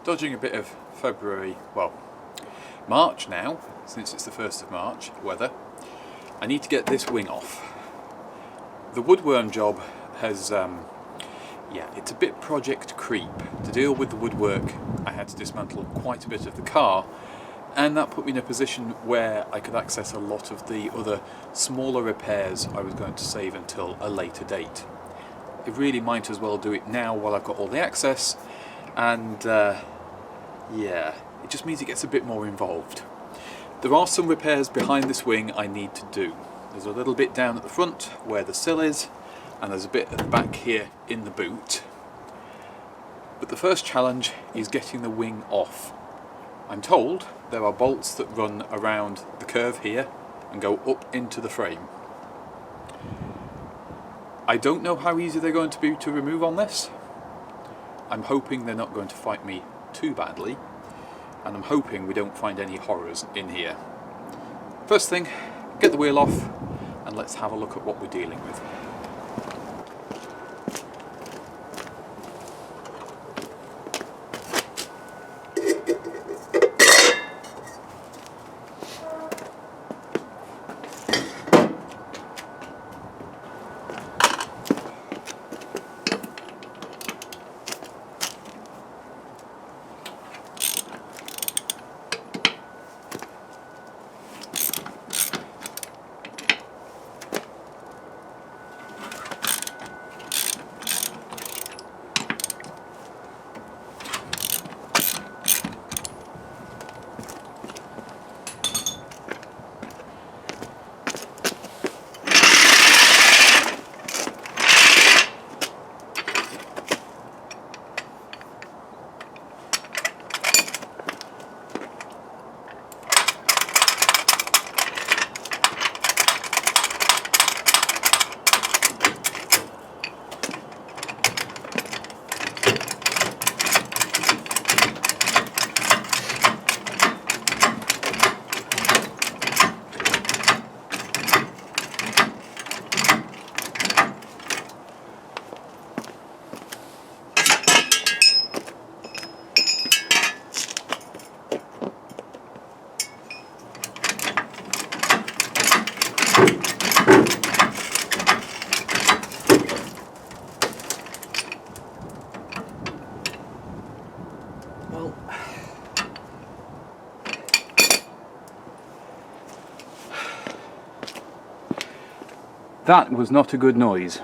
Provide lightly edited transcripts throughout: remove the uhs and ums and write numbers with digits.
dodging a bit of February, well, March now, since it's the 1st of March, weather. I need to get this wing off. The woodworm job has, yeah, it's a bit project creep. To deal with the woodwork, I had to dismantle quite a bit of the car, and that put me in a position where I could access a lot of the other smaller repairs I was going to save until a later date. I really might as well do it now while I've got all the access, and yeah, it just means it gets a bit more involved. There are some repairs behind this wing I need to do. There's a little bit down at the front where the sill is, and there's a bit at the back here in the boot. But the first challenge is getting the wing off. I'm told there are bolts that run around the curve here and go up into the frame. I don't know how easy they're going to be to remove on this. I'm hoping they're not going to fight me too badly, and I'm hoping we don't find any horrors in here. First thing, get the wheel off and let's have a look at what we're dealing with. That was not a good noise.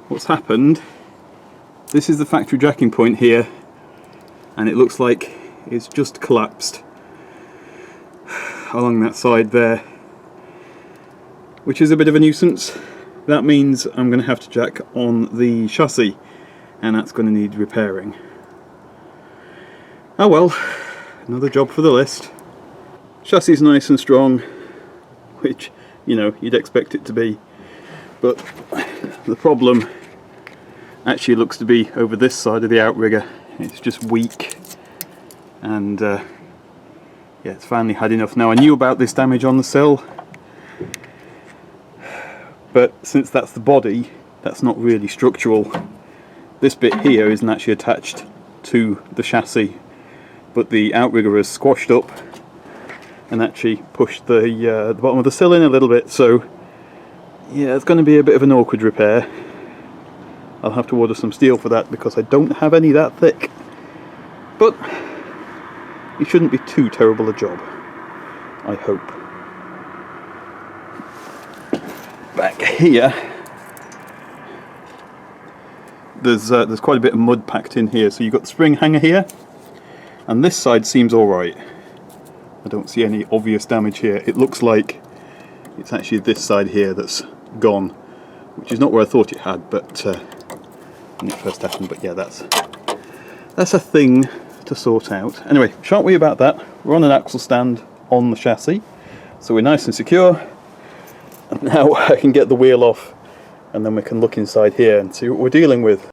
What's happened, this is the factory jacking point here, and it looks like it's just collapsed along that side there, which is a bit of a nuisance. That means I'm going to have to jack on the chassis, and that's going to need repairing. Oh well, another job for the list. Chassis is nice and strong, which, you know, you'd expect it to be, but the problem actually looks to be over this side of the outrigger. It's just weak, and yeah, it's finally had enough. Now, I knew about this damage on the sill, but since that's the body, that's not really structural. This bit here isn't actually attached to the chassis, but the outrigger has squashed up and actually pushed the bottom of the sill in a little bit, so yeah, it's going to be a bit of an awkward repair. I'll have to order some steel for that because I don't have any that thick, but it shouldn't be too terrible a job, I hope. Back here, there's quite a bit of mud packed in here. So you've got the spring hanger here, and this side seems alright. I don't see any obvious damage here. It looks like it's actually this side here that's gone, which is not where I thought it had, but when it first happened. But yeah, that's a thing to sort out. Anyway, shan't worry about that. We're on an axle stand on the chassis, so we're nice and secure. And now I can get the wheel off, and then we can look inside here and see what we're dealing with.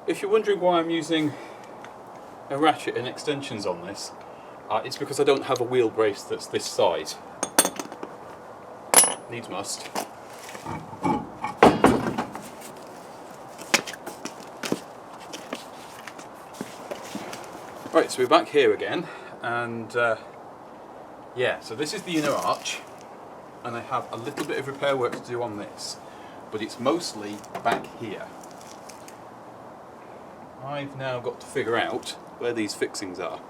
If you're wondering why I'm using a ratchet and extensions on this, it's because I don't have a wheel brace that's this size. Needs must. Right, so we're back here again, and yeah, so this is the inner arch, and I have a little bit of repair work to do on this, but it's mostly back here. I've now got to figure out where these fixings are.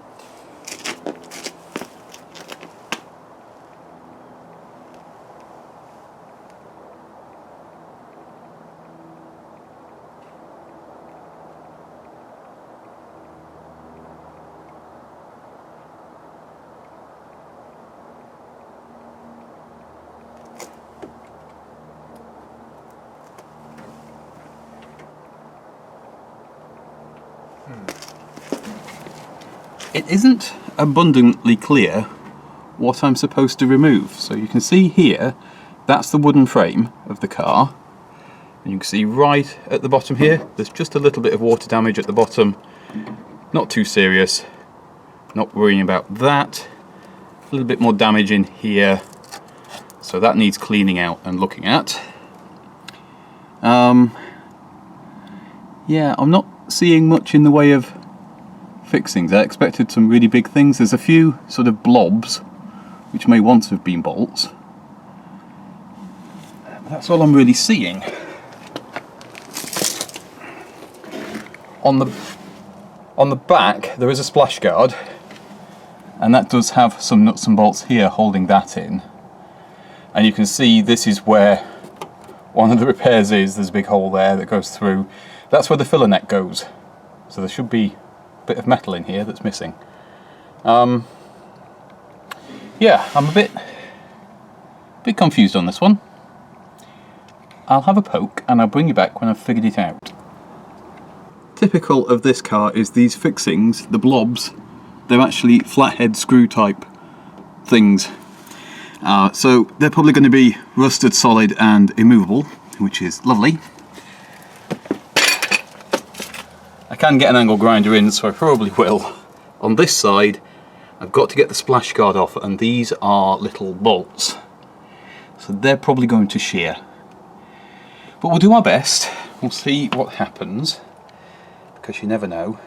It isn't abundantly clear what I'm supposed to remove. So you can see here, that's the wooden frame of the car. And you can see right at the bottom here, there's just a little bit of water damage at the bottom. Not too serious, not worrying about that. A little bit more damage in here, so that needs cleaning out and looking at. Yeah, I'm not seeing much in the way of fixings. I expected some really big things. There's a few sort of blobs which may once have been bolts. That's all I'm really seeing. On the back there is a splash guard, and that does have some nuts and bolts here holding that in. And you can see this is where one of the repairs is. There's a big hole there that goes through. That's where the filler neck goes. So there should be bit of metal in here that's missing. Yeah, I'm a bit confused on this one. I'll have a poke and I'll bring you back when I've figured it out. Typical of this car is these fixings, the blobs, they're actually flathead screw type things. So they're probably going to be rusted solid and immovable, which is lovely. I can get an angle grinder in, so I probably will. On this side, I've got to get the splash guard off, and these are little bolts. So they're probably going to shear. But we'll do our best. We'll see what happens, because you never know.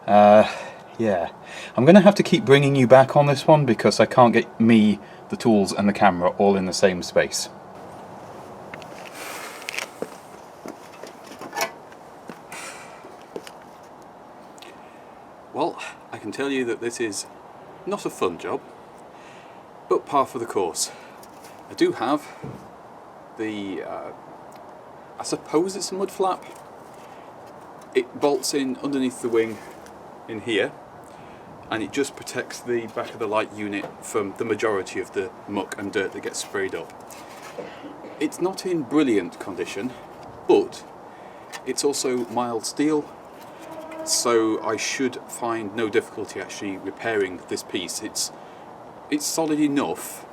Yeah. I'm going to have to keep bringing you back on this one, because I can't get me, the tools, and the camera all in the same space. Well, I can tell you that this is not a fun job, but par for the course. I do have the, I suppose it's a mud flap. It bolts in underneath the wing in here, and it just protects the back of the light unit from the majority of the muck and dirt that gets sprayed up. It's not in brilliant condition, but it's also mild steel, so I should find no difficulty actually repairing this piece. It's solid enough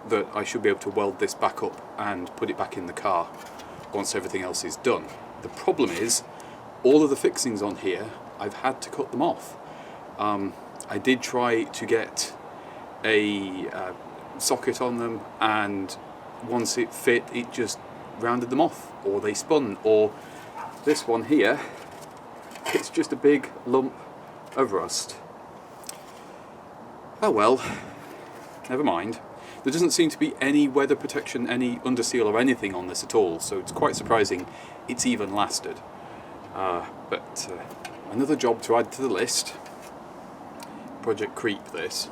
that I should be able to weld this back up and put it back in the car once everything else is done. The problem is, all of the fixings on here, I've had to cut them off. I did try to get a socket on them, and once it fit, it just rounded them off, or they spun, or this one here, it's just a big lump of rust. Oh well, never mind. There doesn't seem to be any weather protection, any underseal or anything on this at all, so it's quite surprising it's even lasted. But another job to add to the list. Project Creep this.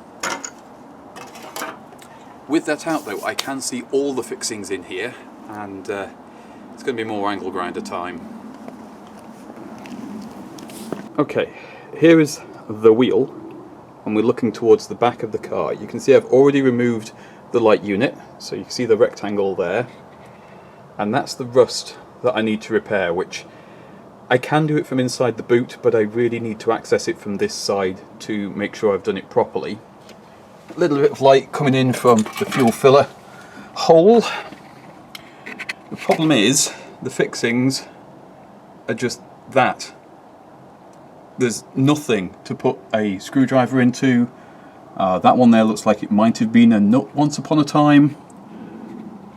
With that out though, I can see all the fixings in here, and it's going to be more angle grinder time. Okay, here is the wheel, and we're looking towards the back of the car. You can see I've already removed the light unit, so you can see the rectangle there, and that's the rust that I need to repair, which I can do it from inside the boot, but I really need to access it from this side to make sure I've done it properly. A little bit of light coming in from the fuel filler hole. The problem is the fixings are just that. there's nothing to put a screwdriver into. That one there looks like it might have been a nut once upon a time.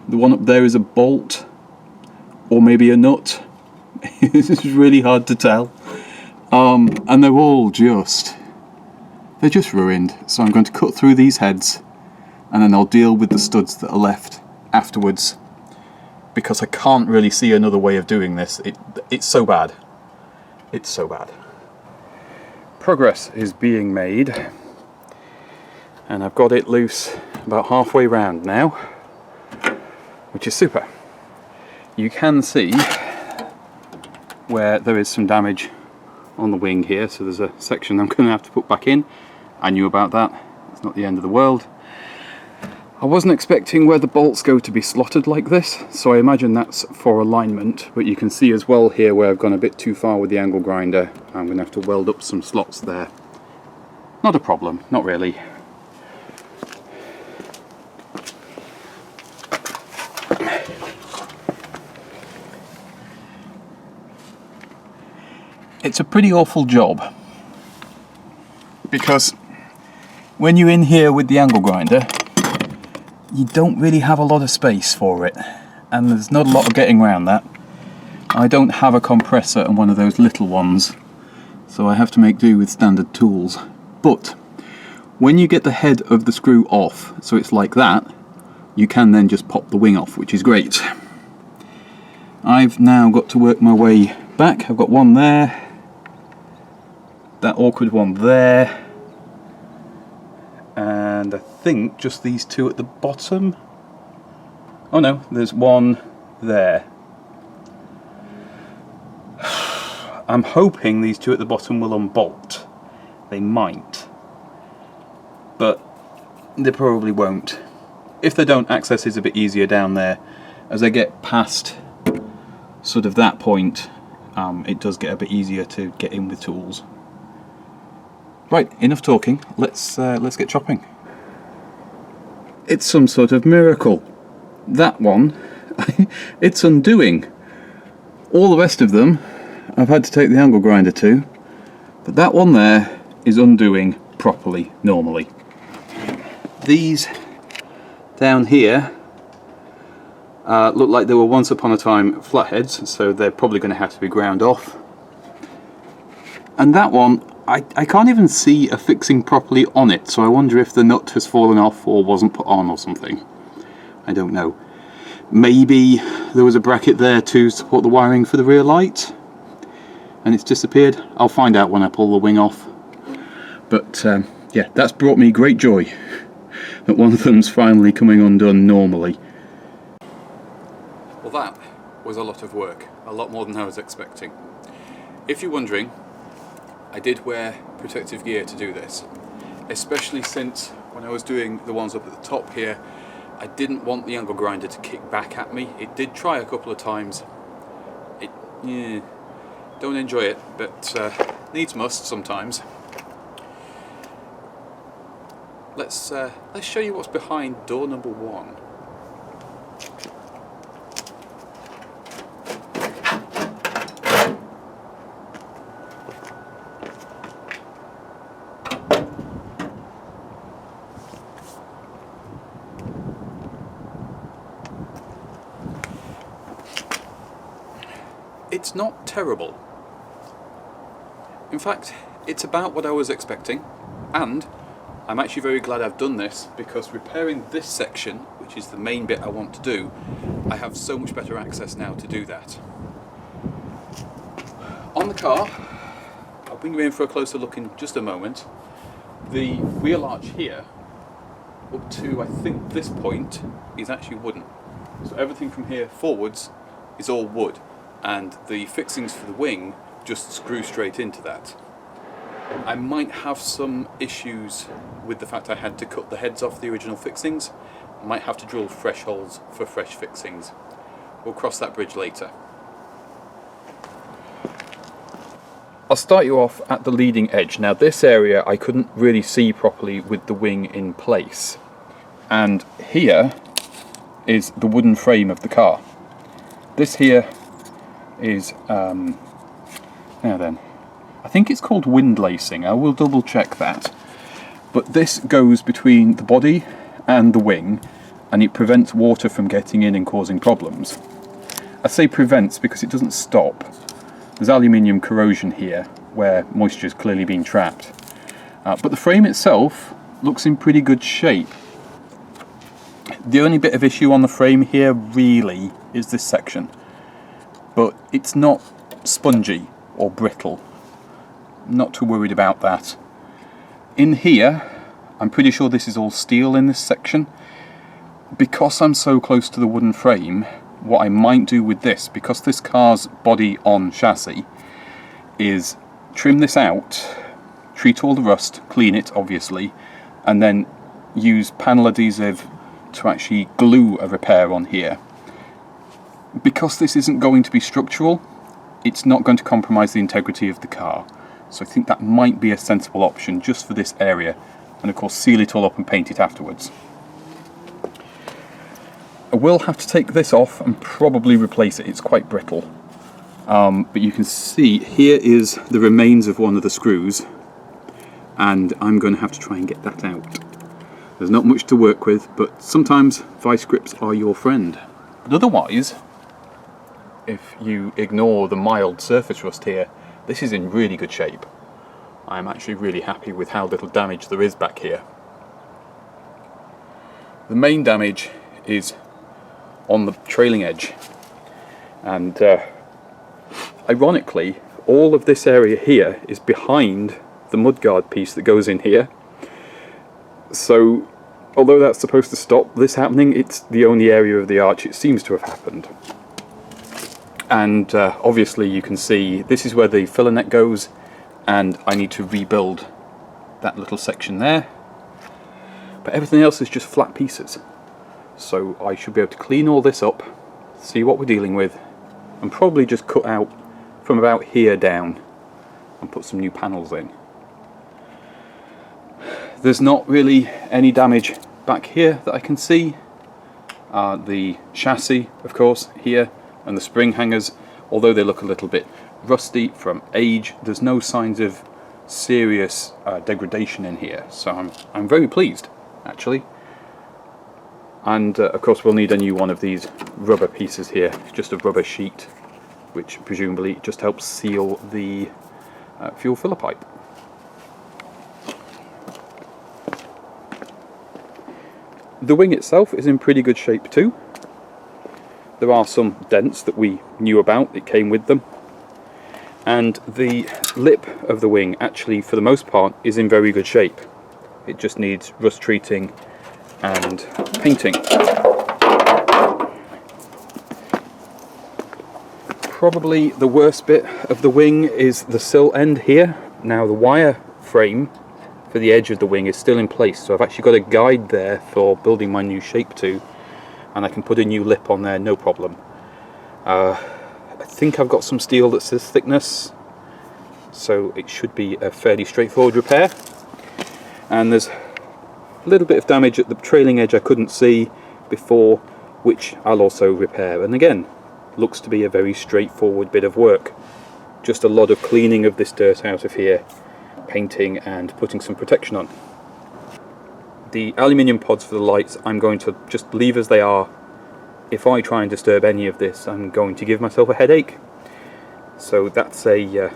The one up there is a bolt, or maybe a nut. It's really hard to tell. And they're all they're just ruined. So I'm going to cut through these heads, and then I'll deal with the studs that are left afterwards, because I can't really see another way of doing this. It's so bad. It's so bad. Progress is being made, and I've got it loose about halfway round now, which is super. You can see where there is some damage on the wing here, so there's a section I'm going to have to put back in. I knew about that. It's not the end of the world. I wasn't expecting where the bolts go to be slotted like this, so I imagine that's for alignment, but you can see as well here where I've gone a bit too far with the angle grinder. I'm going to have to weld up some slots there. Not a problem, not really. It's a pretty awful job, because when you're in here with the angle grinder, you don't really have a lot of space for it, and there's not a lot of getting around that. I don't have a compressor and one of those little ones, so I have to make do with standard tools. But when you get the head of the screw off, so it's like that, you can then just pop the wing off, which is great. I've now got to work my way back. I've got one there, that awkward one there, and I think just these two at the bottom. Oh no, there's one there. I'm hoping these two at the bottom will unbolt. They might, but they probably won't. If they don't, access is a bit easier down there. As I get past sort of that point, it does get a bit easier to get in with tools. Right, enough talking. Let's get chopping. It's some sort of miracle. That one, it's undoing. All the rest of them, I've had to take the angle grinder to, but that one there is undoing properly, normally. These down here look like they were once upon a time flatheads, so they're probably going to have to be ground off. And that one, I can't even see a fixing properly on it, so I wonder if the nut has fallen off or wasn't put on or something. I don't know. Maybe there was a bracket there to support the wiring for the rear light and it's disappeared. I'll find out when I pull the wing off. But yeah, that's brought me great joy that one of them's finally coming undone normally. Well, that was a lot of work, a lot more than I was expecting. If you're wondering, I did wear protective gear to do this, especially since when I was doing the ones up at the top here, I didn't want the angle grinder to kick back at me. It did try a couple of times. Don't enjoy it, but needs must sometimes. Let's show you what's behind door number 1. It's not terrible. In fact, it's about what I was expecting, and I'm actually very glad I've done this, because repairing this section, which is the main bit I want to do, I have so much better access now to do that. On the car, I'll bring you in for a closer look in just a moment. The wheel arch here, up to I think this point, is actually wooden. So everything from here forwards is all wood, and the fixings for the wing just screw straight into that. I might have some issues with the fact I had to cut the heads off the original fixings. I might have to drill fresh holes for fresh fixings. We'll cross that bridge later. I'll start you off at the leading edge. Now this area I couldn't really see properly with the wing in place. And here is the wooden frame of the car. This here is, now then, I think it's called wind lacing, I will double check that. But this goes between the body and the wing, and it prevents water from getting in and causing problems. I say prevents because it doesn't stop. There's aluminium corrosion here where moisture is clearly being trapped. But the frame itself looks in pretty good shape. The only bit of issue on the frame here really is this section, but it's not spongy or brittle. Not too worried about that. In here, I'm pretty sure this is all steel in this section. Because I'm so close to the wooden frame, what I might do with this, because this car's body on chassis, is trim this out, treat all the rust, clean it obviously, and then use panel adhesive to actually glue a repair on here. Because this isn't going to be structural, it's not going to compromise the integrity of the car. So I think that might be a sensible option just for this area, and of course seal it all up and paint it afterwards. I will have to take this off and probably replace it, it's quite brittle. But you can see here is the remains of one of the screws, and I'm going to have to try and get that out. There's not much to work with, but sometimes vice grips are your friend. But otherwise, if you ignore the mild surface rust here, this is in really good shape. I'm actually really happy with how little damage there is back here. The main damage is on the trailing edge, and ironically all of this area here is behind the mudguard piece that goes in here. So although that's supposed to stop this happening, it's the only area of the arch it seems to have happened. And obviously you can see this is where the filler net goes, and I need to rebuild that little section there. But everything else is just flat pieces. So I should be able to clean all this up, see what we're dealing with, and probably just cut out from about here down and put some new panels in. There's not really any damage back here that I can see. The chassis, of course, here, and the spring hangers, although they look a little bit rusty from age, there's no signs of serious degradation in here. So I'm very pleased, actually. And of course we'll need a new one of these rubber pieces here, just a rubber sheet, which presumably just helps seal the fuel filler pipe. The wing itself is in pretty good shape too. There are some dents that we knew about, it came with them. And the lip of the wing actually, for the most part, is in very good shape. It just needs rust treating and painting. Probably the worst bit of the wing is the sill end here. Now the wire frame for the edge of the wing is still in place, so I've actually got a guide there for building my new shape to, and I can put a new lip on there, no problem. I think I've got some steel that's this thickness, so it should be a fairly straightforward repair. And there's a little bit of damage at the trailing edge I couldn't see before, which I'll also repair, and again, looks to be a very straightforward bit of work. Just a lot of cleaning of this dirt out of here, painting and putting some protection on. The aluminium pods for the lights I'm going to just leave as they are. If I try and disturb any of this, I'm going to give myself a headache. So that's a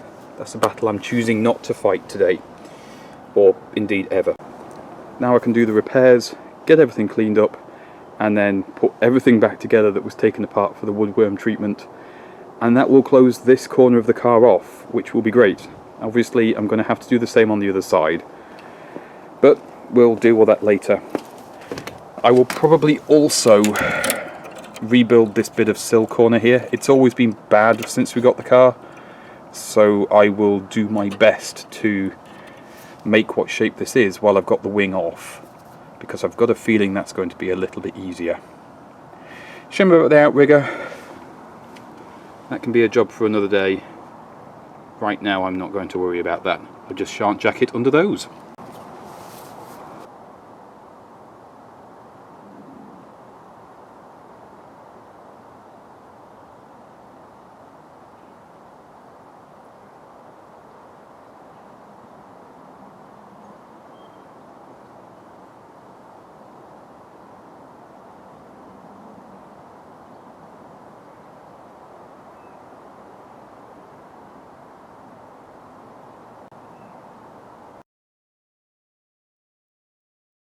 battle I'm choosing not to fight today, or indeed ever. Now I can do the repairs, get everything cleaned up, and then put everything back together that was taken apart for the woodworm treatment, and that will close this corner of the car off, which will be great. Obviously I'm going to have to do the same on the other side, but we'll deal with that later. I will probably also rebuild this bit of sill corner here. It's always been bad since we got the car, so I will do my best to make what shape this is while I've got the wing off, because I've got a feeling that's going to be a little bit easier. Shame about the outrigger. That can be a job for another day. Right now I'm not going to worry about that. I just shan't jack it under those.